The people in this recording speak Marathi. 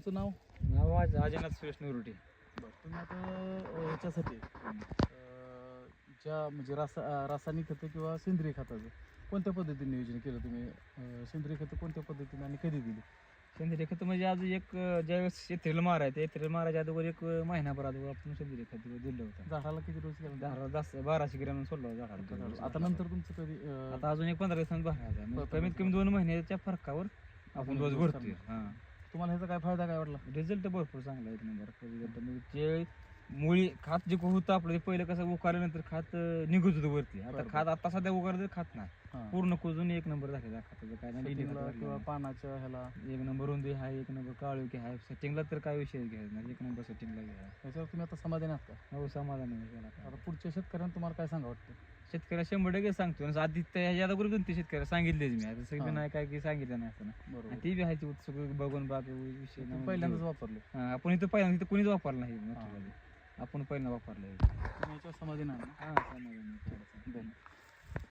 तुमचं नाव? नाव आज अजयनाथ सुरेश निवृत्ती. बरं, तुम्ही आता याच्यासाठी ज्या म्हणजे रासायनिक खतं किंवा सेंद्रिय खताचं कोणत्या पद्धतीने नियोजन केलं तुम्ही? सेंद्रिय खतं कोणत्या पद्धतीने आणि कधी दिली? सेंद्रिय खत म्हणजे आज एक ज्यावेळेस शेतीला मारायचं शेतीला मारायच्या अगोदर एक महिनाभर अगोदर आपण सेंद्रिय खत दिलं होतं. झाडाला किती डोस केला? झाडाला 1200 ग्रॅम सोडलं होतं झाडाला. आता नंतर तुमचं कधी आता अजून एक 15 दिवसांनी भरायचा म्हणजे बरं, कमीत कमी 2 महिन्याच्या फरकावर आपण डोस डोस भरतोय. करणार. हां, तुम्हाला ह्याचा काय फायदा काय वाटला? रिझल्ट भरपूर चांगला आहे. एक नंबर रिझल्ट म्हणजे जे मुळी खात जे होतं आपलं ते पहिलं कसं उकारल्यानंतर खात निघत होतं वरती. आता बरोबर. खात आता सध्या उकारलं खात नाही, हां. पूर्ण कुजून एक नंबर झालेला खताचं काय नाही. सेटिंगला किंवा पानाच्या ह्याला एक नंबर रुंदी आहे, एक नंबर काळुकी आहे. सेटिंगला तर काय विषय घ्यायचा नाही, एक नंबर सेटिंगला घ्या. ह्याच्यावर तुम्ही आता समाधानी आहात का? हो, समाधान आहे त्याला काय. आता पुढच्या शेतकऱ्यांना तुम्हाला काय सांगा वाटतं? शेतकऱ्याला 100% सांगतो आणि आधी ह्याच्या अगोदर 2-3 शेतकऱ्याला सांगितलेच मी. आता सगळं हां. नाही काय की सांगितलं नाही असं ना. बरोबर. आणि ती बी आहे ती सगळं बघून बाग विषय तुम्ही नाही. पहिल्यांदाच वापरले. हां, आपण इथं पहिल्यांदा इथं कोणीच वापरलं नाही. आपण पहिल्यांदा वापरलं. तुम्ही ह्याच्यावर समाधानी आहात ना? हां, समाधान आहे थोडंसं. धन्यवाद.